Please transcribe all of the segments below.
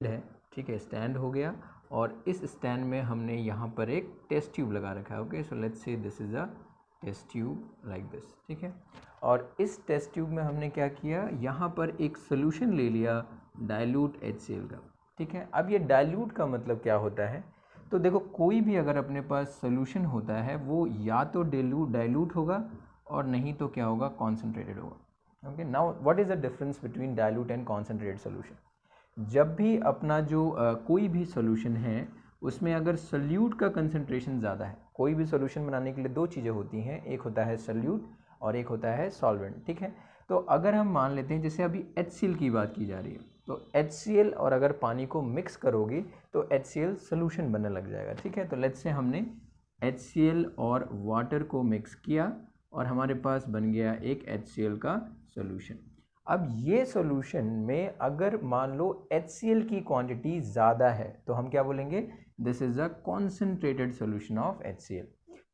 है, ठीक है, स्टैंड हो गया, और इस स्टैंड में हमने यहाँ पर एक टेस्ट ट्यूब लगा रखा है। Okay, so let's say this is a test tube like this, ठीक है। और इस टेस्ट ट्यूब में हमने क्या किया, यहाँ पर एक सोल्यूशन ले लिया डाइल्यूट HCl का, ठीक है। अब ये डाइल्यूट का मतलब क्या होता है, तो देखो कोई भी अगर अपने पास सोल्यूशन होता है वो या तो डाइल्यूट होगा और नहीं तो क्या होगा, कॉन्सेंट्रेटेड होगा। Okay, now what is the difference between dilute and concentrated solution. जब भी अपना जो कोई भी सोल्यूशन है उसमें अगर सल्यूट का कंसंट्रेशन ज़्यादा है, कोई भी सोल्यूशन बनाने के लिए दो चीज़ें होती हैं, एक होता है सल्यूट और एक होता है सॉल्वेंट, ठीक है। तो अगर हम मान लेते हैं जैसे अभी HCl की बात की जा रही है, तो HCl और अगर पानी को मिक्स करोगे तो HCl सोल्यूशन बनने लग जाएगा, ठीक है। तो लेट्स से हमने HCl और वाटर को मिक्स किया और हमारे पास बन गया एक HCl का सोल्यूशन। अब ये सॉल्यूशन में अगर मान लो HCl की क्वांटिटी ज़्यादा है तो हम क्या बोलेंगे, this is a concentrated solution of HCl।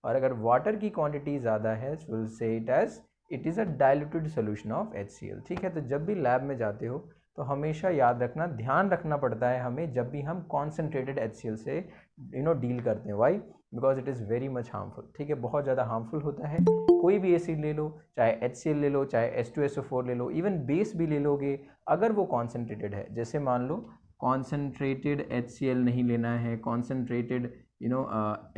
और अगर वाटर की क्वांटिटी ज़्यादा है so we'll say it as it is a diluted solution of HCl, ठीक है। तो जब भी लैब में जाते हो तो हमेशा याद रखना, ध्यान रखना पड़ता है हमें जब भी हम कॉन्सेंट्रेटेड HCl से डील करते हैं। Why, because it is very much harmful, ठीक है, बहुत ज़्यादा हार्मफुल होता है। कोई भी एसिड ले लो, चाहे HCl ले लो, चाहे H2SO4 ले लो, इवन बेस भी ले लोगे, अगर वो कॉन्सेंट्रेटेड है, जैसे मान लो कॉन्सेंट्रेटेड HCl नहीं लेना है, कॉन्सेंट्रेटेड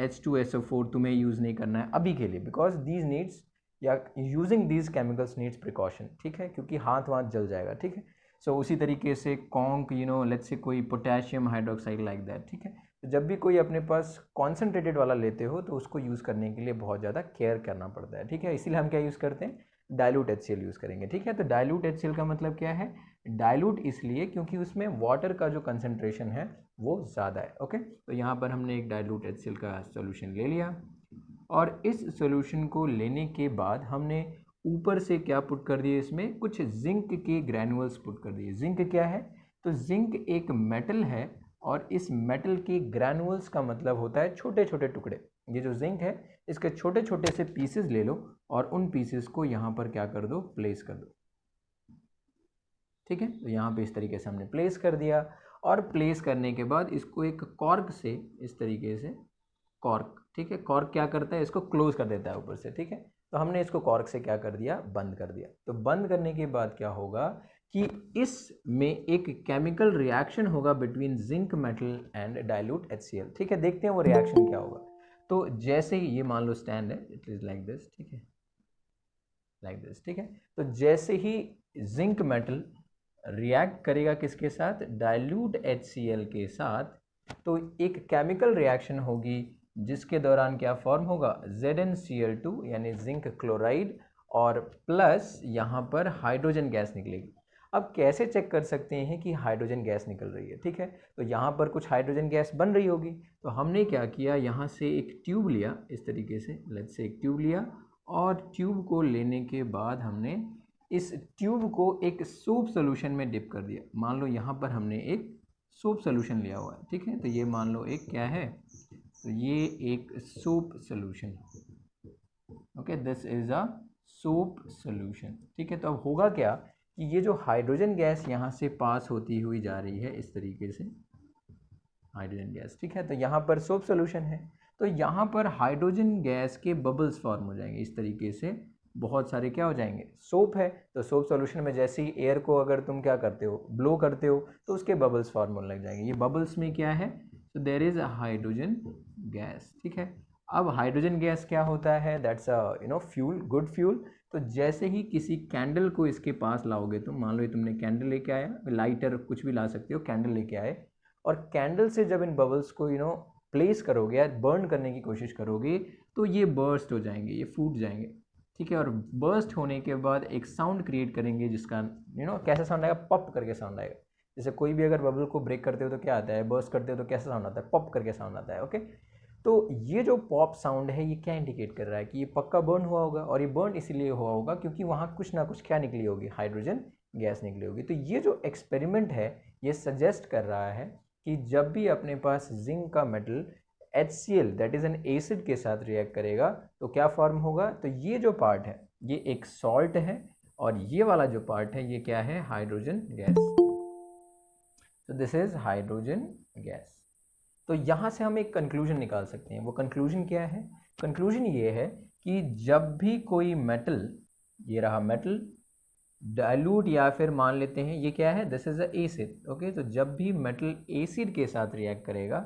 H2SO4 तुम्हें यूज़ नहीं करना है अभी के लिए, बिकॉज दीज नीड्स या using these chemicals needs precaution, ठीक है, क्योंकि हाथ वाथ जल जाएगा, ठीक है। सो उसी तरीके से कॉन्क लेट्स से कोई पोटेशियम हाइड्रोक्साइड लाइक दैट, ठीक है। तो जब भी कोई अपने पास कॉन्सेंट्रेटेड वाला लेते हो तो उसको यूज़ करने के लिए बहुत ज़्यादा केयर करना पड़ता है, ठीक है। इसीलिए हम क्या यूज़ करते हैं, डाइल्यूट HCl यूज़ करेंगे, ठीक है। तो डाइल्यूट HCl का मतलब क्या है, डाइल्यूट इसलिए क्योंकि उसमें वाटर का जो कंसंट्रेशन है वो ज़्यादा है। ओके, तो यहाँ पर हमने एक डाइल्यूट HCl का सॉल्यूशन ले लिया, और इस सॉल्यूशन को लेने के बाद हमने ऊपर से क्या पुट कर दिए, इसमें कुछ जिंक के ग्रैनुअल्स पुट कर दिए। जिंक क्या है, तो जिंक एक मेटल है और इस मेटल के ग्रैनुअल्स का मतलब होता है छोटे छोटे टुकड़े। ये जो जिंक है इसके छोटे छोटे से पीसेस ले लो और उन पीसेस को यहाँ पर क्या कर दो, प्लेस कर दो, ठीक है। तो यहाँ पे इस तरीके से हमने प्लेस कर दिया, और प्लेस करने के बाद इसको एक कॉर्क से इस तरीके से, कॉर्क, ठीक है, कॉर्क क्या करता है, इसको क्लोज कर देता है ऊपर से, ठीक है। तो हमने इसको कॉर्क से क्या कर दिया, बंद कर दिया। तो बंद करने के बाद क्या होगा कि इसमें एक केमिकल रिएक्शन होगा between zinc metal and dilute HCl, ठीक है। देखते हैं वो रिएक्शन क्या होगा। तो जैसे ही ये मान लो स्टैंड है, इट इज लाइक दिस, ठीक है, लाइक दिस, ठीक है। तो जैसे ही जिंक मेटल रिएक्ट करेगा किसके साथ, डाइल्यूट HCl के साथ, तो एक केमिकल रिएक्शन होगी जिसके दौरान क्या फॉर्म होगा, ZnCl2 यानी जिंक क्लोराइड, और प्लस यहाँ पर हाइड्रोजन गैस निकलेगी। अब कैसे चेक कर सकते हैं कि हाइड्रोजन गैस निकल रही है, ठीक है। तो यहाँ पर कुछ हाइड्रोजन गैस बन रही होगी, तो हमने क्या किया, यहाँ से एक ट्यूब लिया इस तरीके से, लेट्स से एक ट्यूब लिया, और ट्यूब को लेने के बाद हमने इस ट्यूब को एक सोप सोल्यूशन में डिप कर दिया। मान लो यहाँ पर हमने एक सोप सोल्यूशन लिया हुआ है, ठीक है। तो ये मान लो एक क्या है, तो ये एक soap solution, okay, this is a soap solution, ठीक है। तो अब होगा क्या कि ये जो हाइड्रोजन गैस यहाँ से पास होती हुई जा रही है इस तरीके से, हाइड्रोजन गैस, ठीक है। तो यहाँ पर सोप सोल्यूशन है, तो यहाँ पर हाइड्रोजन गैस के बबल्स फॉर्म हो जाएंगे इस तरीके से, बहुत सारे क्या हो जाएंगे, सोप है तो सोप सॉल्यूशन में जैसे ही एयर को अगर तुम क्या करते हो, ब्लो करते हो, तो उसके बबल्स फॉर्म होने लग जाएंगे। ये बबल्स में क्या है, तो there is a hydrogen gas, ठीक है। अब हाइड्रोजन गैस क्या होता है, that's a fuel, good fuel. तो जैसे ही किसी कैंडल को इसके पास लाओगे, तुम मान लो तुमने कैंडल लेके आया, लाइटर कुछ भी ला सकते हो, कैंडल लेके आए, और कैंडल से जब इन बबल्स को प्लेस करोगे या बर्न करने की कोशिश करोगे, तो ये बर्स्ट हो जाएंगे, ये फूट जाएंगे, ठीक है। और बर्स्ट होने के बाद एक साउंड क्रिएट करेंगे जिसका कैसा साउंड आएगा, पप करके साउंड आएगा। जैसे कोई भी अगर बबल को ब्रेक करते हो तो क्या आता है, बर्स्ट करते हो तो कैसा साउंड आता है, पप करके साउंड आता है, ओके। तो ये जो पॉप साउंड है ये क्या इंडिकेट कर रहा है कि ये पक्का बर्न हुआ होगा, और ये बर्न इसलिए हुआ होगा क्योंकि वहाँ कुछ ना कुछ क्या निकली होगी, हाइड्रोजन गैस निकली होगी। तो ये जो एक्सपेरिमेंट है ये सजेस्ट कर रहा है कि जब भी अपने पास जिंक का metal HCl that is an acid के साथ रिएक्ट करेगा तो क्या फॉर्म होगा, तो ये जो पार्ट है ये एक सॉल्ट है, और ये वाला जो पार्ट है ये क्या है, हाइड्रोजन गैस। तो दिस इज हाइड्रोजन गैस। तो यहाँ से हम एक कंक्लूजन निकाल सकते हैं। वो कंक्लूजन क्या है? कंक्लूजन ये है कि जब भी कोई मेटल, ये रहा मेटल, डाइल्यूट या फिर मान लेते हैं ये क्या है, this is a acid, okay. तो जब भी मेटल एसिड के साथ रिएक्ट करेगा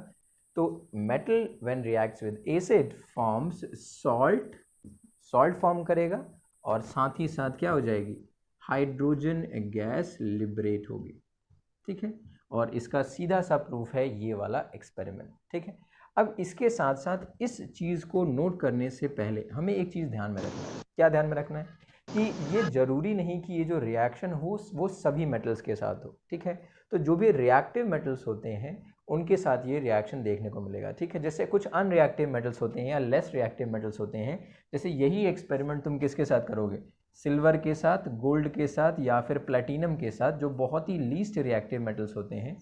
तो metal when reacts with acid forms salt, salt form करेगा और साथ ही साथ क्या हो जाएगी, हाइड्रोजन गैस लिबरेट होगी, ठीक है। और इसका सीधा सा प्रूफ है ये वाला एक्सपेरिमेंट, ठीक है। अब इसके साथ साथ इस चीज़ को नोट करने से पहले हमें एक चीज़ ध्यान में रखना है। क्या ध्यान में रखना है? कि ये ज़रूरी नहीं कि ये जो रिएक्शन हो वो सभी मेटल्स के साथ हो, ठीक है। तो जो भी रिएक्टिव मेटल्स होते हैं उनके साथ ये रिएक्शन देखने को मिलेगा, ठीक है। जैसे कुछ अनरिएक्टिव मेटल्स होते हैं या लेस रिएक्टिव मेटल्स होते हैं, जैसे यही एक्सपेरिमेंट तुम किसके साथ करोगे, सिल्वर के साथ, गोल्ड के साथ या फिर प्लेटिनम के साथ, जो बहुत ही लीस्ट रिएक्टिव मेटल्स होते हैं।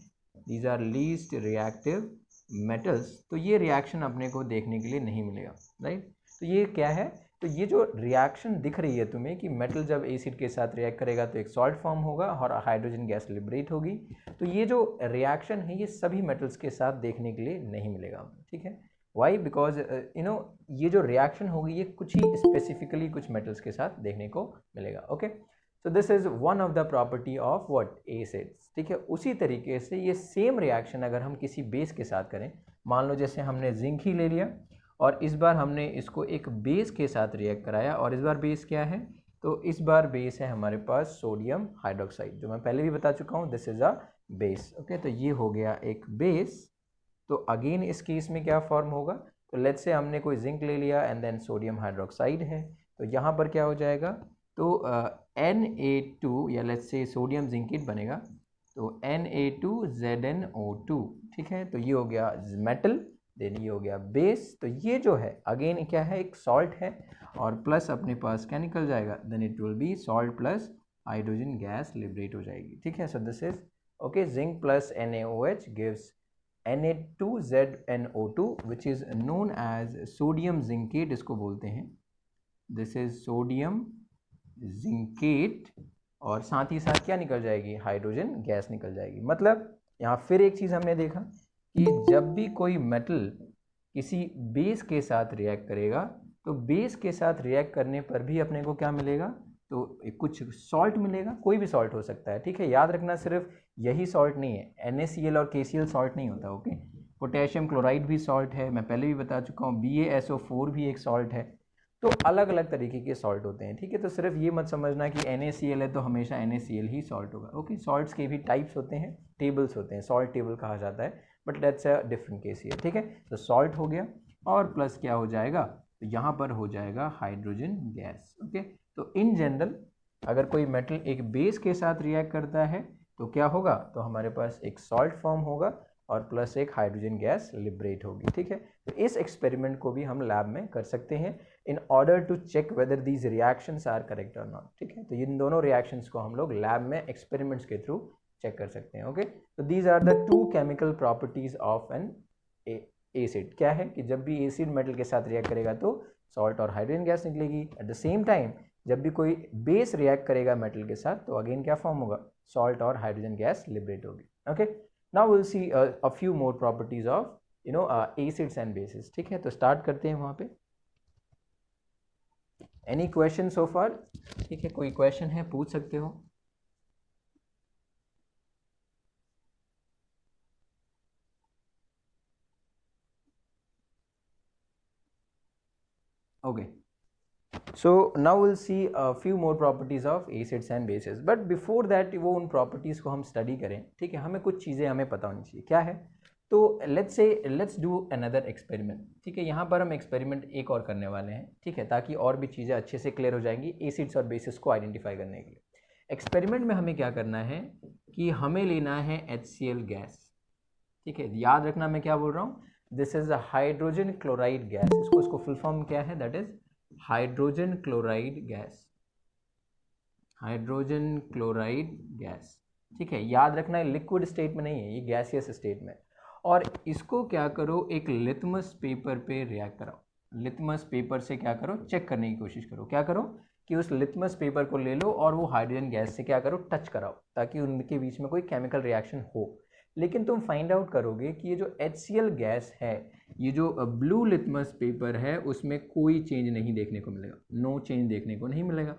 These are least reactive metals. तो ये रिएक्शन अपने को देखने के लिए नहीं मिलेगा, राइट। तो ये क्या है, तो ये जो रिएक्शन दिख रही है तुम्हें कि मेटल जब एसिड के साथ रिएक्ट करेगा तो एक सॉल्ट फॉर्म होगा और हाइड्रोजन गैस लिबरेट होगी। तो ये जो रिएक्शन है ये सभी मेटल्स के साथ देखने के लिए नहीं मिलेगा, ठीक है। वाई? बिकॉज ये जो रिएक्शन होगी ये कुछ ही स्पेसिफिकली कुछ मेटल्स के साथ देखने को मिलेगा, okay. So this is one of the property of what, acids, ठीक है। उसी तरीके से ये सेम रिएक्शन अगर हम किसी बेस के साथ करें, मान लो जैसे हमने जिंक ही ले लिया और इस बार हमने इसको एक बेस के साथ रिएक्ट कराया, और इस बार बेस क्या है, तो इस बार बेस है हमारे पास सोडियम हाइड्रोक्साइड, जो मैं पहले भी बता चुका हूँ, this is a base, okay. तो ये हो गया एक बेस। तो अगेन इस केस में क्या फॉर्म होगा, तो लेट्स से हमने कोई जिंक ले लिया एंड देन सोडियम हाइड्रोक्साइड है, तो यहाँ पर क्या हो जाएगा, तो Na2 या लेट्स से सोडियम जिंकेट बनेगा, तो Na2ZnO2, ठीक है। तो ये हो गया मेटल, देन ये हो गया बेस। तो ये जो है अगेन क्या है, एक सॉल्ट है, और प्लस अपने पास क्या निकल जाएगा, then it will be salt plus hydrogen gas liberate हो जाएगी, ठीक है। So this is okay, zinc plus NaOH gives Na2ZnO2 which is known as sodium zincate, इसको बोलते हैं, दिस इज सोडियम जिंकेट। और साथ ही साथ क्या निकल जाएगी, हाइड्रोजन गैस निकल जाएगी। मतलब यहाँ फिर एक चीज़ हमने देखा कि जब भी कोई मेटल किसी बेस के साथ रिएक्ट करेगा तो बेस के साथ रिएक्ट करने पर भी अपने को क्या मिलेगा, तो कुछ सॉल्ट मिलेगा, कोई भी सॉल्ट हो सकता है, ठीक है। याद रखना सिर्फ यही सॉल्ट नहीं है, NaCl और KCl सॉल्ट नहीं होता, ओके। पोटेशियम क्लोराइड भी सॉल्ट है, मैं पहले भी बता चुका हूँ, BaSO4 भी एक सॉल्ट है। तो अलग अलग तरीके के सॉल्ट होते हैं, ठीक है। तो सिर्फ ये मत समझना कि NaCl है तो हमेशा NaCl ही सॉल्ट होगा, ओके। सॉल्ट्स के भी टाइप्स होते हैं, टेबल्स होते हैं, सॉल्ट टेबल कहा जाता है, but that's a different case here, ठीक है। तो सॉल्ट हो गया और प्लस क्या हो जाएगा, तो यहाँ पर हो जाएगा हाइड्रोजन गैस, ओके। तो इन जनरल अगर कोई मेटल एक बेस के साथ रिएक्ट करता है तो क्या होगा, तो हमारे पास एक सॉल्ट फॉर्म होगा और प्लस एक हाइड्रोजन गैस लिबरेट होगी, ठीक है। तो इस एक्सपेरिमेंट को भी हम लैब में कर सकते हैं in order to check whether these reactions are correct और नॉट, ठीक है। तो इन दोनों रिएक्शंस को हम लोग लैब में एक्सपेरिमेंट्स के थ्रू चेक कर सकते हैं, ओके। तो these are the two chemical properties of an acid. क्या है कि जब भी एसिड मेटल के साथ रिएक्ट करेगा तो सॉल्ट और हाइड्रोजन गैस निकलेगी, एट द सेम टाइम जब भी कोई बेस रिएक्ट करेगा मेटल के साथ तो अगेन क्या फॉर्म होगा, सॉल्ट और हाइड्रोजन गैस लिबरेट होगी, okay. Now will see a few more properties of acids and bases, ठीक है। तो स्टार्ट करते हैं वहाँ पे। एनी क्वेश्चन सो फार, ठीक है, कोई क्वेश्चन है पूछ सकते हो। Okay, so now we'll see a few more properties of acids and bases, but before that वो उन properties को हम study करें, ठीक है, हमें कुछ चीज़ें हमें पता होनी चाहिए। क्या है, तो let's do another experiment, ठीक है। यहाँ पर हम एक्सपेरिमेंट एक और करने वाले हैं, ठीक है, ताकि और भी चीज़ें अच्छे से क्लियर हो जाएंगी एसिड्स और बेसिस को आइडेंटिफाई करने के लिए। एक्सपेरिमेंट में हमें क्या करना है कि हमें लेना है HCl गैस, ठीक है। याद रखना मैं क्या बोल रहा हूँ, this is a hydrogen chloride gas, इसको फुल फॉर्म क्या है, that is hydrogen chloride gas, hydrogen chloride gas, ठीक है। याद रखना है लिक्विड स्टेट में नहीं है, ये गैसियस स्टेट में। और इसको क्या करो, एक लिटमस पेपर पे रिएक्ट कराओ, लिटमस पेपर से क्या करो, चेक करने की कोशिश करो। क्या करो कि उस लिटमस पेपर को ले लो और वो हाइड्रोजन गैस से क्या करो, टच कराओ, ताकि उनके बीच में कोई केमिकल रिएक्शन हो। लेकिन तुम फाइंड आउट करोगे कि ये जो HCl गैस है, ये जो ब्लू लिटमस पेपर है, उसमें कोई चेंज नहीं देखने को मिलेगा, नो चेंज देखने को नहीं मिलेगा।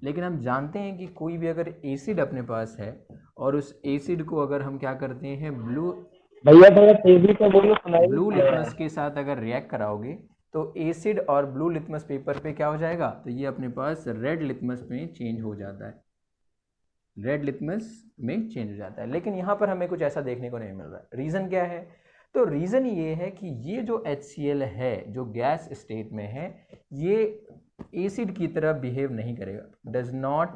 लेकिन हम जानते हैं कि कोई भी अगर एसिड अपने पास है और उस एसिड को अगर हम क्या करते हैं भैया थोड़ा तेजी से बोलो, सुनाई नहीं ब्लू पड़ रहा लिटमस है। के साथ अगर रिएक्ट कराओगे तो एसिड और ब्लू लिटमस पेपर पे क्या हो जाएगा, तो ये अपने पास रेड लिटमस में चेंज हो जाता है, रेड लिटमस में चेंज हो जाता है। लेकिन यहाँ पर हमें कुछ ऐसा देखने को नहीं मिल रहा। रीज़न क्या है? तो रीज़न ये है कि ये जो HCl है जो गैस स्टेट में है, ये एसिड की तरह बिहेव नहीं करेगा, does not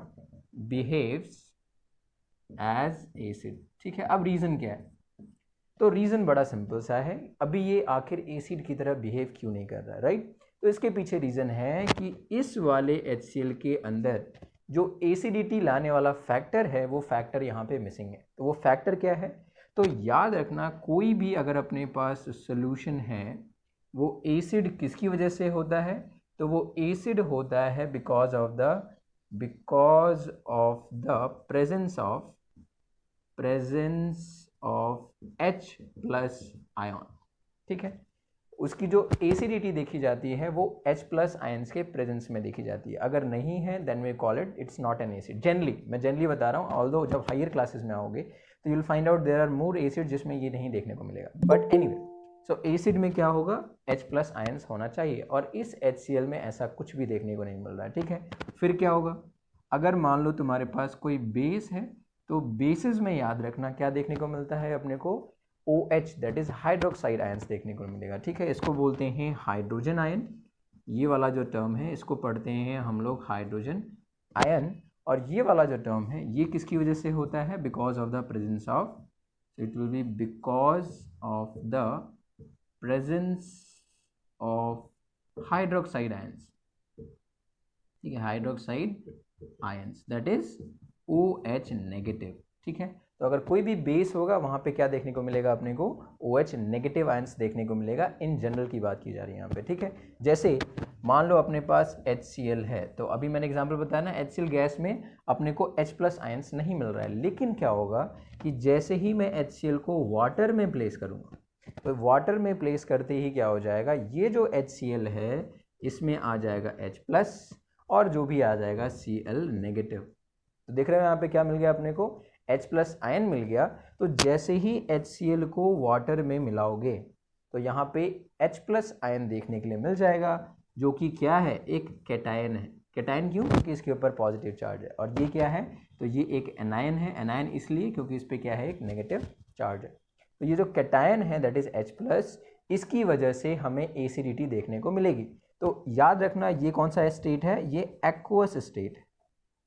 behaves as acid. ठीक है, अब रीज़न क्या है? तो रीज़न बड़ा सिंपल सा है, अभी ये आखिर एसिड की तरह बिहेव क्यों नहीं कर रहा, राइट? तो इसके पीछे रीज़न है कि इस वाले HCl के अंदर जो एसिडिटी लाने वाला फैक्टर है, वो फैक्टर यहाँ पे मिसिंग है। तो वो फैक्टर क्या है? तो याद रखना, कोई भी अगर अपने पास सोल्यूशन है, वो एसिड किसकी वजह से होता है? तो वो एसिड होता है because of the presence of H plus ion. ठीक है, उसकी जो एसिडिटी देखी जाती है वो H प्लस आयन्स के प्रेजेंस में देखी जाती है। अगर नहीं है then we call it's not an acid. Generally, मैं जनरली बता रहा हूँ, ऑल्दो जब हायर क्लासेस में आओगे तो you will find out there are more acid जिसमें ये नहीं देखने को मिलेगा। बट एनीवे, सो एसिड में क्या होगा? H प्लस आयन्स होना चाहिए, और इस HCl में ऐसा कुछ भी देखने को नहीं मिल रहा है। ठीक है, फिर क्या होगा? अगर मान लो तुम्हारे पास कोई बेस है, तो बेसिस में याद रखना क्या देखने को मिलता है अपने को? OH, that is hydroxide ions देखने को मिलेगा। ठीक है, इसको बोलते हैं हाइड्रोजन आयन। ये वाला जो टर्म है इसको पढ़ते हैं हम लोग हाइड्रोजन आयन, और ये वाला जो टर्म है ये किसकी वजह से होता है? Because of the presence of, it will B because of the presence of hydroxide ions. ठीक है, hydroxide ions, that is OH negative. ठीक है, तो अगर कोई भी बेस होगा वहाँ पे क्या देखने को मिलेगा अपने को? OH नेगेटिव आयन्स देखने को मिलेगा। इन जनरल की बात की जा रही है यहाँ पे। ठीक है, जैसे मान लो अपने पास HCl है, तो अभी मैंने एग्जांपल बताया ना, HCl गैस में अपने को H प्लस आयन्स नहीं मिल रहा है। लेकिन क्या होगा कि जैसे ही मैं HCl को वाटर में प्लेस करूँगा, तो वाटर में प्लेस करते ही क्या हो जाएगा? ये जो HCl है इसमें आ जाएगा H प्लस, और जो भी आ जाएगा Cl नेगेटिव। तो देख रहे हो यहाँ पे क्या मिल गया अपने को? H प्लस आयन मिल गया। तो जैसे ही HCl को वाटर में मिलाओगे तो यहाँ पे H प्लस आयन देखने के लिए मिल जाएगा, जो कि क्या है? एक कैटायन है। कैटायन क्यों? क्योंकि इसके ऊपर पॉजिटिव चार्ज है। और ये क्या है? तो ये एक एनायन है। एनायन इसलिए क्योंकि इस पर क्या है? एक नेगेटिव चार्ज है। तो ये जो कैटायन है दैट इज H प्लस, इसकी वजह से हमें एसिडिटी देखने को मिलेगी। तो याद रखना, ये कौन सा स्टेट है? ये एक्वस स्टेट है।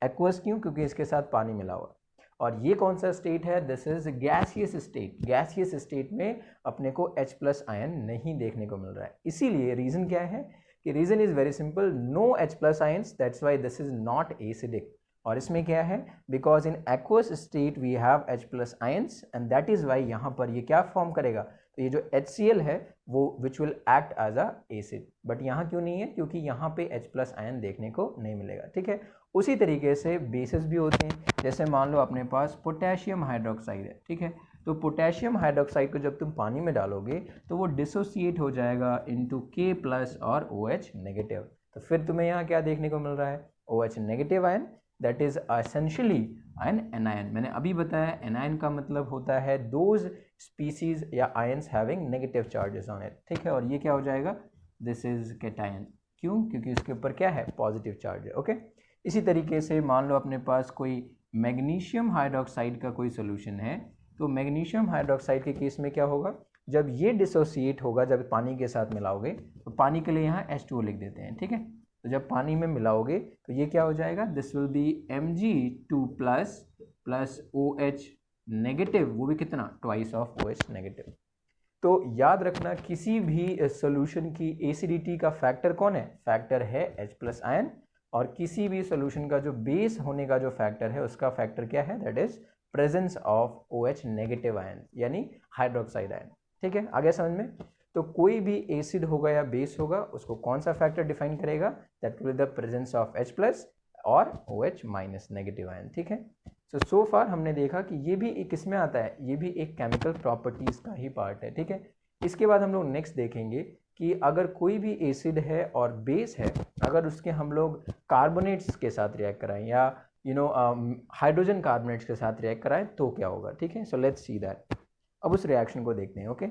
एक्वस क्यों? क्योंकि इसके साथ पानी मिला हुआ। और ये कौन सा स्टेट है? This is gaseous state. Gaseous state में अपने को H प्लस आयन नहीं देखने को मिल रहा है। इसीलिए रीजन क्या है? कि reason is very simple, no H plus ions, that's why this is not acidic. और इसमें क्या है? Because in aqueous state we have H plus ions, and that is why यहाँ पर ये क्या फॉर्म करेगा? तो ये जो HCl है वो which will act as a acid. But यहाँ क्यों नहीं है? क्योंकि यहाँ पे H प्लस आयन देखने को नहीं मिलेगा। ठीक है, उसी तरीके से बेसिस भी होते हैं। जैसे मान लो अपने पास पोटेशियम हाइड्रोक्साइड है। ठीक है, तो पोटेशियम हाइड्रोक्साइड को जब तुम पानी में डालोगे तो वो डिसोसिएट हो जाएगा इनटू K प्लस और OH नेगेटिव। तो फिर तुम्हें यहाँ क्या देखने को मिल रहा है? OH negative ion, that is essentially an anion. मैंने अभी बताया एनायन का मतलब होता है दोज स्पीसीज या ions having negative charges on it. ठीक है, और ये क्या हो जाएगा? This is cation. क्यों? क्योंकि उसके ऊपर क्या है? पॉजिटिव चार्ज है। ओके, इसी तरीके से मान लो अपने पास कोई मैग्नीशियम हाइड्रोक्साइड का कोई सोल्यूशन है, तो मैग्नीशियम हाइड्रोक्साइड के केस में क्या होगा? जब ये डिसोसिएट होगा, जब पानी के साथ मिलाओगे, तो पानी के लिए यहाँ H2O लिख देते हैं। ठीक है, तो जब पानी में मिलाओगे तो ये क्या हो जाएगा? This will be Mg2 plus plus OH negative, वो भी कितना? Twice of OH negative. तो याद रखना, किसी भी सोल्यूशन की एसिडिटी का फैक्टर कौन है? फैक्टर है H प्लस आयन। और किसी भी सोल्यूशन का जो बेस होने का जो फैक्टर है उसका फैक्टर क्या है? That is presence of OH negative ion, यानी हाइड्रोक्साइड आयन। ठीक है, आगे समझ में? तो कोई भी एसिड होगा या बेस होगा, उसको कौन सा फैक्टर डिफाइन करेगा? That will be the presence of H plus और OH माइनस नेगेटिव आयन। ठीक है, सो फार हमने देखा कि ये भी किस में आता है, ये भी एक केमिकल प्रॉपर्टीज़ का ही पार्ट है, ठीक है। इसके बाद हम लोग नेक्स्ट देखेंगे कि अगर कोई भी एसिड है और बेस है, अगर उसके हम लोग कार्बोनेट्स के साथ रिएक्ट कराएं या हाइड्रोजन कार्बोनेट्स के साथ रिएक्ट कराएं तो क्या होगा, ठीक है। So let's see that. अब उस रिएक्शन को देखते हैं, okay.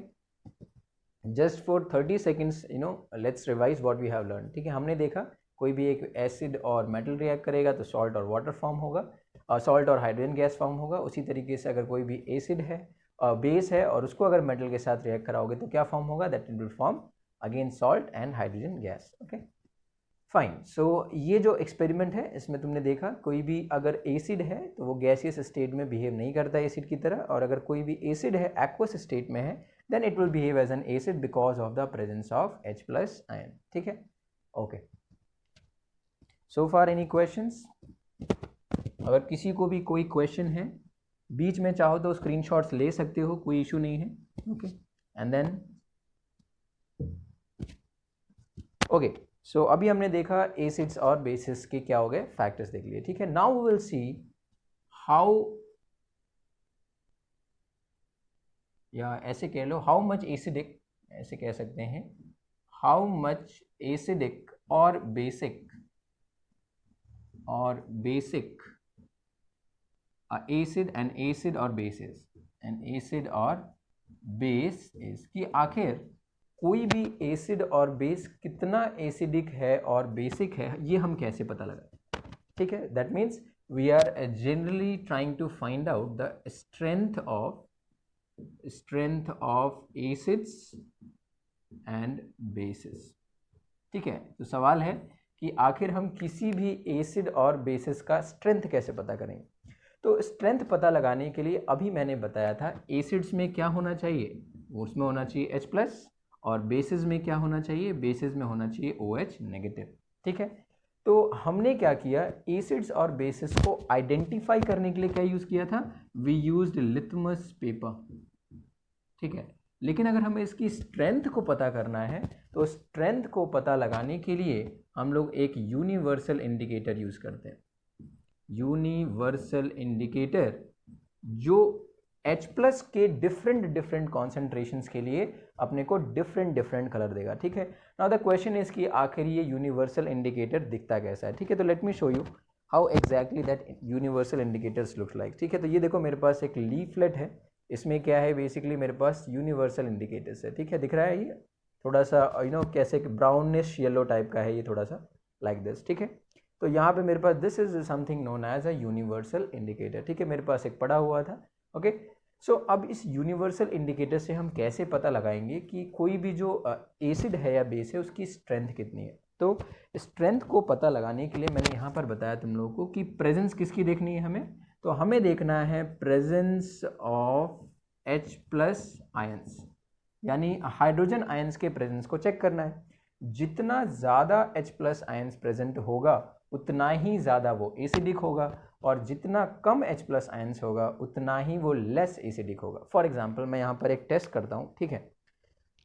Just for 30 seconds let's revise what we have learn, ठीक है। हमने देखा कोई भी एक एसिड और मेटल रिएक्ट करेगा तो सॉल्ट और वाटर फॉर्म होगा, सॉल्ट और हाइड्रोजन गैस फॉर्म होगा। उसी तरीके से अगर कोई भी एसिड है बेस है और उसको अगर मेटल के साथ रिएक्ट कराओगे तो क्या फॉर्म होगा, that it will form again salt and hydrogen gas, okay fine. So ये जो एक्सपेरिमेंट है इसमें तुमने देखा कोई भी अगर एसिड है तो वो गैसियस स्टेट में बिहेव नहीं करता है एसिड की तरह, और अगर कोई भी एसिड है एक्वस स्टेट में है then it will behave as an acid because of the presence of H+ ion, ठीक है, okay. So far any questions? अगर किसी को भी कोई क्वेश्चन है बीच में चाहो तो स्क्रीनशॉट्स ले सकते हो, कोई इशू नहीं है, ओके। एंड देन ओके, सो अभी हमने देखा एसिड्स और बेसिस के क्या हो गए फैक्टर्स देख लिए, ठीक है। Now we will see how, या ऐसे कह लो हाउ मच एसिडिक, ऐसे कह सकते हैं हाउ मच एसिडिक और बेसिक एसिड एंड एसिड और बेसिस एंड एसिड और बेस इज कि आखिर कोई भी एसिड और बेस कितना एसिडिक है और बेसिक है ये हम कैसे पता लगाएं, ठीक है। That means we are generally trying to find out the strength of acids and bases, ठीक है। तो सवाल है कि आखिर हम किसी भी एसिड और बेसिस का स्ट्रेंथ कैसे पता करेंगे। तो स्ट्रेंथ पता लगाने के लिए अभी मैंने बताया था एसिड्स में क्या होना चाहिए, उसमें होना चाहिए H+, और बेसिस में क्या होना चाहिए, बेसिस में होना चाहिए OH-, ठीक है। तो हमने क्या किया, एसिड्स और बेसिस को आइडेंटिफाई करने के लिए क्या यूज़ किया था, वी यूज्ड लिटमस पेपर, ठीक है। लेकिन अगर हमें इसकी स्ट्रेंथ को पता करना है तो स्ट्रेंथ को पता लगाने के लिए हम लोग एक यूनिवर्सल इंडिकेटर यूज़ करते हैं। यूनिवर्सल इंडिकेटर जो H+ के डिफरेंट कॉन्सेंट्रेशंस के लिए अपने को डिफरेंट कलर देगा, ठीक है। नाउ द क्वेश्चन इज कि आखिर ये यूनिवर्सल इंडिकेटर दिखता कैसा है, ठीक है। तो let me show you how exactly that universal indicators looks like, ठीक है। तो ये देखो मेरे पास एक लीफलेट है, इसमें क्या है बेसिकली मेरे पास यूनिवर्सल इंडिकेटर्स है, ठीक है। दिख रहा है ये थोड़ा सा कैसे ब्राउनिश येलो टाइप का है ये, थोड़ा सा लाइक दिस, ठीक है। तो यहाँ पे मेरे पास this is something known as a universal indicator, ठीक है। मेरे पास एक पड़ा हुआ था, ओके। सो अब इस यूनिवर्सल इंडिकेटर से हम कैसे पता लगाएंगे कि कोई भी जो एसिड है या बेस है उसकी स्ट्रेंथ कितनी है। तो स्ट्रेंथ को पता लगाने के लिए मैंने यहाँ पर बताया तुम लोगों को कि प्रेजेंस किसकी देखनी है हमें, तो हमें देखना है प्रेजेंस ऑफ H+ आयंस, यानी हाइड्रोजन आयंस के प्रेजेंस को चेक करना है। जितना ज़्यादा H+ आयंस प्रेजेंट होगा उतना ही ज़्यादा वो एसिडिक होगा, और जितना कम H+ आयंस होगा उतना ही वो लेस एसिडिक होगा। फॉर एग्जांपल मैं यहाँ पर एक टेस्ट करता हूँ, ठीक है,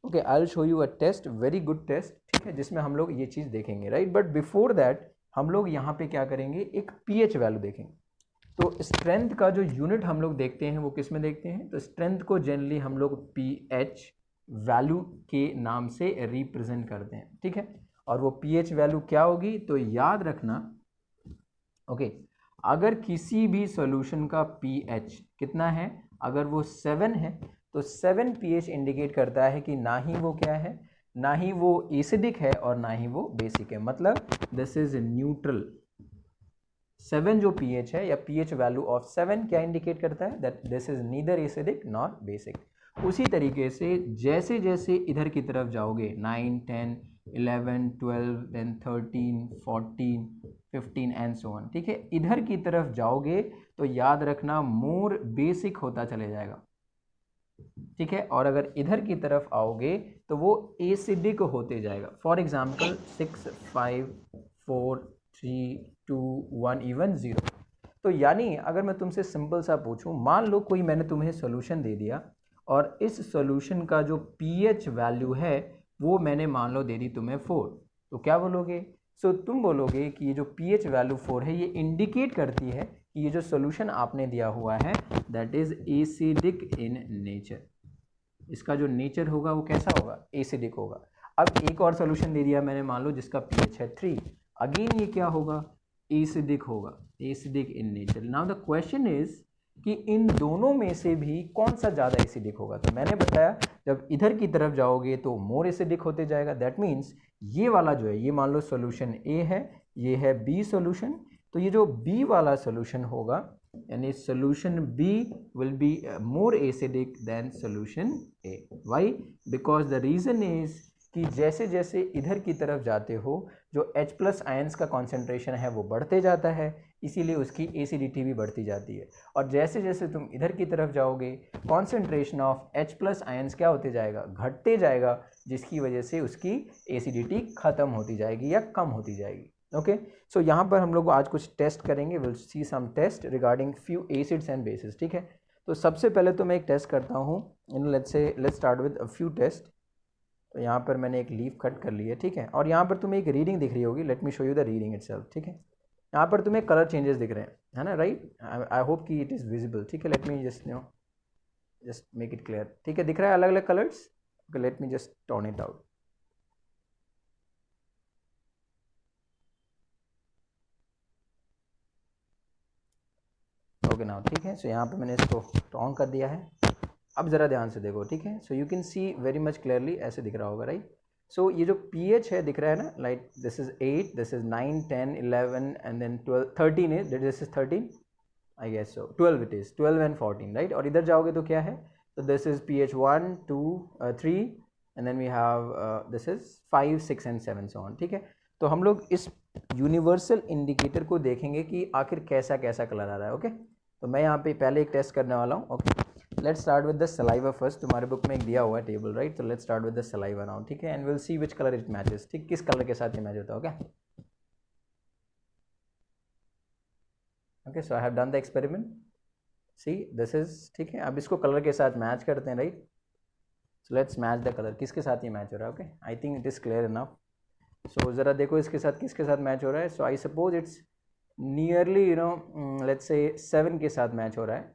okay. I will show you a test, very good test, ठीक है, जिसमें हम लोग ये चीज़ देखेंगे, राइट। बट बिफोर दैट हम लोग यहाँ पे क्या करेंगे, एक pH वैल्यू देखेंगे। तो स्ट्रेंथ का जो यूनिट हम लोग देखते हैं वो किस में देखते हैं, तो स्ट्रेंथ को जनरली हम लोग pH वैल्यू के नाम से रिप्रेजेंट करते हैं, ठीक है। और वो pH वैल्यू क्या होगी, तो याद रखना, ओके, अगर किसी भी सॉल्यूशन का pH कितना है, अगर वो 7 है तो 7 pH इंडिकेट करता है कि ना ही वो क्या है, ना ही वो एसिडिक है और ना ही वो बेसिक है, मतलब दिस इज न्यूट्रल। 7 जो pH है या pH वैल्यू ऑफ 7 क्या इंडिकेट करता है, that this is neither acidic nor basic. उसी तरीके से जैसे जैसे इधर की तरफ जाओगे 9, 10, 11, 12, then 13, 14, 15 एंड सो ऑन, ठीक है, इधर की तरफ जाओगे तो याद रखना मोर बेसिक होता चले जाएगा, ठीक है। और अगर इधर की तरफ आओगे तो वो एसिडिक होते जाएगा। For example 6, 5, 4, 3, 2, 1, even 0। तो यानी अगर मैं तुमसे सिंपल सा पूछूं, मान लो कोई मैंने तुम्हें सोल्यूशन दे दिया और इस सोल्यूशन का जो pH वैल्यू है वो मैंने मान लो दे दी तुम्हें 4, तो क्या बोलोगे, सो तुम बोलोगे कि ये जो pH वैल्यू 4 है ये इंडिकेट करती है कि ये जो सोल्यूशन आपने दिया हुआ है that is acidic in nature, इसका जो नेचर होगा वो कैसा होगा, एसिडिक होगा। अब एक और सोल्यूशन दे दिया मैंने, मान लो जिसका pH है 3, अगेन ये क्या होगा, एसिडिक होगा, acidic in nature. Now the question is कि इन दोनों में से भी कौन सा ज़्यादा एसिडिक होगा। तो मैंने बताया जब इधर की तरफ जाओगे तो मोर एसिडिक होते जाएगा, दैट मीन्स ये वाला जो है, ये मान लो सोल्यूशन ए है, ये है बी सोल्यूशन, तो ये जो बी वाला सोल्यूशन होगा यानी solution B will be more acidic than solution A. Why? Because the reason is कि जैसे जैसे इधर की तरफ जाते हो जो H+ आयंस का कॉन्सेंट्रेशन है वो बढ़ते जाता है, इसीलिए उसकी एसिडिटी भी बढ़ती जाती है। और जैसे जैसे तुम इधर की तरफ जाओगे कॉन्सेंट्रेशन ऑफ H+ आयंस क्या होते जाएगा, घटते जाएगा, जिसकी वजह से उसकी एसिडिटी ख़त्म होती जाएगी या कम होती जाएगी। ओके, सो यहाँ पर हम लोग आज कुछ टेस्ट करेंगे, will see some test regarding few acids and bases. ठीक है, तो सबसे पहले तो मैं एक टेस्ट करता हूँ, let's start with a few test. तो यहाँ पर मैंने एक लीफ कट कर ली है, ठीक है, और यहाँ पर तुम्हें एक रीडिंग दिख रही होगी, let me show you the reading itself. ठीक है, यहाँ पर तुम्हें कलर चेंजेस दिख रहे हैं, है ना, राइट? आई होप कि इट इज़ विजिबल। ठीक है, let me just make it clear. ठीक है, दिख रहा है अलग अलग colours? Okay, let me just turn it out. Okay now, ठीक है, सो यहाँ पे मैंने इसको ऑन कर दिया है। अब ज़रा ध्यान से देखो, ठीक है, so you can see very much clearly, ऐसे दिख रहा होगा, राइट? सो ये जो pH है दिख रहा है ना, like this is 8, this is 9, 10, 11 and then 12, 13 is, this is 13 I guess, so 12 it is, 12 and 14, right? और इधर जाओगे तो क्या है, तो this is pH 1, 2, 3 and then we have this is 5, 6 and 7 so on. ठीक है, तो हम लोग इस यूनिवर्सल इंडिकेटर को देखेंगे कि आखिर कैसा कैसा कलर आ रहा है। ओके, तो मैं यहाँ पे पहले एक टेस्ट करने वाला हूँ। Okay, let's start with the saliva first. तुम्हारे बुक में एक दिया हुआ है टेबल, राइट? तो let's start with the saliva now, ठीक है, and will see which colour it matches. ठीक, किस कलर के साथ ये मैच होता है। Okay okay, so I have done the experiment, see this is, ठीक है। अब इसको कलर के साथ मैच करते हैं, right? So let's match the colour, किसके साथ ये मैच हो रहा है। Okay, I think it is clear enough. So ज़रा देखो इसके साथ किसके साथ मैच हो रहा है। So I suppose it's nearly you know let's say 7 के साथ मैच हो रहा है।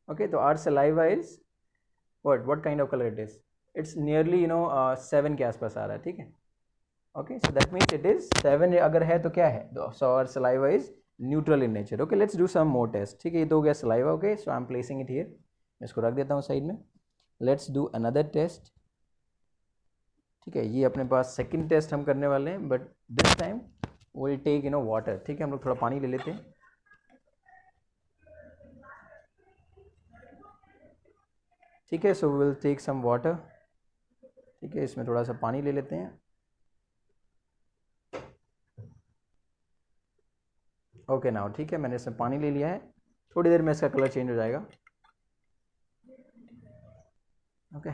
ओके, तो our saliva is what kind of color it is, it's nearly you know 7 के आसपास आ रहा है। ठीक है, okay, so that means it is 7 अगर है तो क्या है, so our saliva is neutral in nature. Okay, let's do some more test. ठीक है, ये तो हो गया saliva. Okay, so I am placing it here, इसको रख देता हूँ साइड में। Let's do another test. ठीक है, ये अपने पास सेकंड टेस्ट हम करने वाले हैं, but this time will take you know water. ठीक है, हम लोग थोड़ा पानी ले लेते हैं। ठीक है, so will take some water. ठीक है, इसमें थोड़ा सा पानी ले लेते हैं। ओके नाउ, ठीक है, मैंने इसमें पानी ले लिया है, थोड़ी देर में इसका कलर चेंज हो जाएगा। ओके,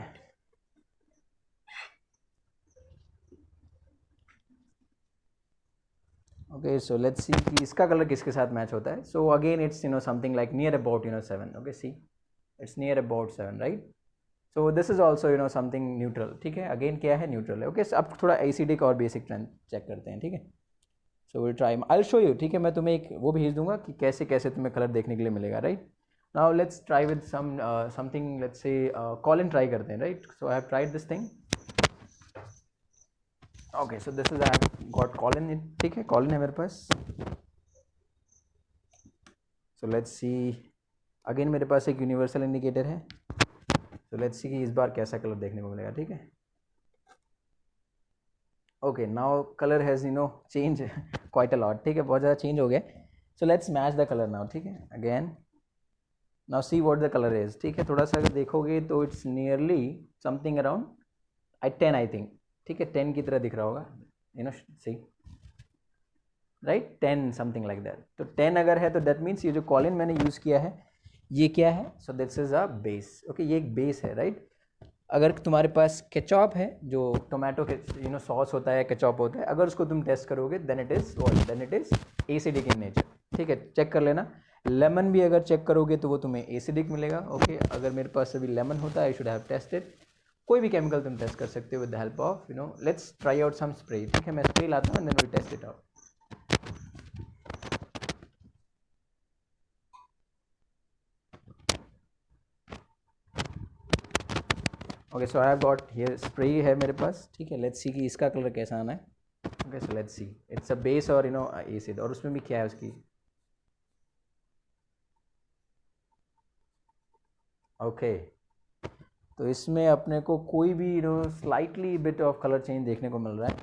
ओके, सो लेट्स सी कि इसका कलर किसके साथ मैच होता है। So again it's you know something like near about you know 7। Okay, see it's near about 7, right? So this is also you know something neutral. ठीक है, again क्या है, न्यूट्रल है। ओके, अब थोड़ा एसिडिक और बेसिक ट्रेंड चेक करते हैं। ठीक है, so will try, I will show you. ठीक है, मैं तुम्हें एक वो भेज दूंगा कि कैसे कैसे तुम्हें कलर देखने के लिए मिलेगा, right? Now let's try with something, let's say Colin try करते हैं, right? So I have tried this thing. Okay, so this is I have got Colin. ठीक है, कॉलिन है मेरे पास। सो लेट्स सी, अगेन मेरे पास एक यूनिवर्सल इंडिकेटर है। तो लेट्स सी कि इस बार कैसा कलर देखने को मिलेगा। ठीक है, okay, now colour has you know change quite a lot. ठीक है, बहुत ज़्यादा चेंज हो गया। So let's match the colour now. ठीक है, again now see what the colour is. ठीक है, थोड़ा सा अगर देखोगे तो it's nearly something around 10 I think. ठीक है, 10 की तरह दिख रहा होगा, you know, see right, 10 something like that. तो 10 अगर है तो दैट मीन्स ये जो कॉलिन मैंने यूज़ किया है ये क्या है, so this is a base. Okay, ये एक बेस है, राइट? अगर तुम्हारे पास केचॉप है, जो टोमेटो के यू नो सॉस होता है, केचॉप होता है, अगर उसको तुम टेस्ट करोगे then it is acidic in nature. ठीक है, चेक कर लेना। लेमन भी अगर चेक करोगे तो वो तुम्हें एसिडिक मिलेगा। ओके, अगर मेरे पास अभी लेमन होता आई शुड हैव टेस्टेड। कोई भी केमिकल तुम टेस्ट कर सकते हो with the help of you know, let's try out some spray. ठीक है, मैं स्प्रे लाता हूँ and then will test it out. Okay so I have got here spray है मेरे पास, ठीक है। लेट्स सी कि इसका कलर कैसा आना है। Okay so let's C, it's a base और एसिड, और उसमें भी क्या है उसकी, ओके तो इसमें अपने को कोई भी slightly bit of colour change देखने को मिल रहा है।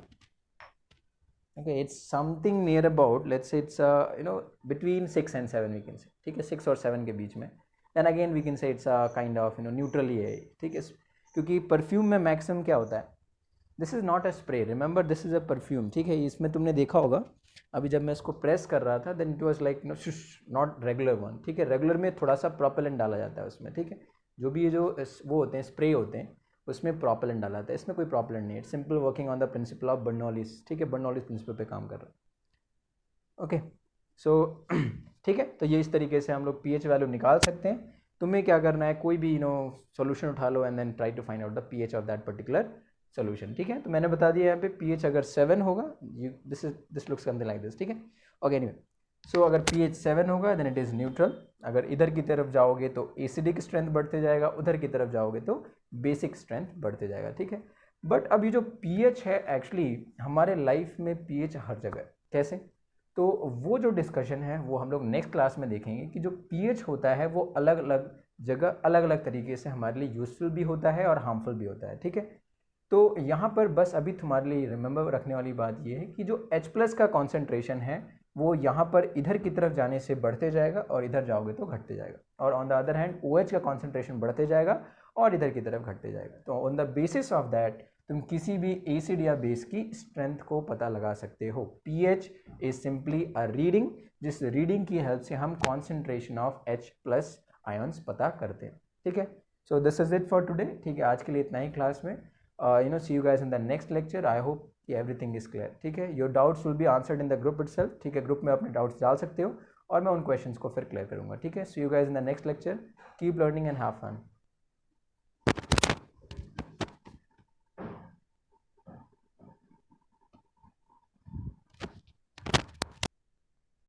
Okay it's something near about, let's say it's between 6 and 7 we can say, ठीक है, 6 और 7 के बीच में। Then again we can say it's a kind of neutral ही है, ठीक है, क्योंकि परफ्यूम में मैक्सिमम क्या होता है, this is not a spray, remember this is a perfume, ठीक है। इसमें तुमने देखा होगा अभी जब मैं इसको प्रेस कर रहा था, then it was like not regular one, ठीक है। रेगुलर में थोड़ा सा प्रोपेलेंट डाला जाता है उसमें, ठीक है। जो भी ये जो वो होते हैं स्प्रे होते हैं उसमें प्रोपेलेंट डाला जाता है, इसमें कोई प्रोपेलेंट नहीं है, simple working on the principle of Bernoulli's, ठीक है, बर्नौलीज प्रिंसिपल पे काम कर रहा है। ओके सो ठीक है, तो ये इस तरीके से हम लोग पीएच वैल्यू निकाल सकते हैं। तुम्हें क्या करना है, कोई भी सॉल्यूशन उठा लो and then try to find out the pH of that particular solution, ठीक है। तो मैंने बता दिया यहाँ पे पीएच अगर 7 होगा, this looks something like this, ठीक है। ओके एनीवे, सो अगर पीएच 7 होगा देन इट इज़ न्यूट्रल, अगर इधर की तरफ जाओगे तो एसिडिक स्ट्रेंथ बढ़ते जाएगा, उधर की तरफ जाओगे तो बेसिक स्ट्रेंथ बढ़ते जाएगा, ठीक है। बट अब ये जो पीएच है एक्चुअली हमारे लाइफ में पीएच हर जगह है, कैसे, तो वो जो डिस्कशन है वो हम लोग नेक्स्ट क्लास में देखेंगे कि जो पीएच होता है वो अलग अलग जगह अलग अलग तरीके से हमारे लिए यूजफुल भी होता है और हार्मफुल भी होता है, ठीक है। तो यहाँ पर बस अभी तुम्हारे लिए रिमेंबर रखने वाली बात ये है कि जो H+ का कॉन्सेंट्रेशन है वो यहाँ पर इधर की तरफ जाने से बढ़ते जाएगा और इधर जाओगे तो घटते जाएगा, और on the other hand OH का कॉन्सेंट्रेशन बढ़ते जाएगा और इधर की तरफ घटते जाएगा। तो on the basis of that तुम किसी भी एसिड या बेस की स्ट्रेंथ को पता लगा सकते हो। PH is simply a reading, जिस रीडिंग की हेल्प से हम कॉन्सेंट्रेशन ऑफ H+ आयंस पता करते हैं, ठीक है। So this is it for today, ठीक है, आज के लिए इतना ही क्लास में। see you guys in the next lecture. I hope कि everything is clear, ठीक है। your doubts will be answered in the group itself, ठीक है, ग्रुप में अपने डाउट्स डाल सकते हो और मैं उन क्वेश्चंस को फिर क्लियर करूंगा, ठीक है। see you guys in the next lecture, keep learning and have fun.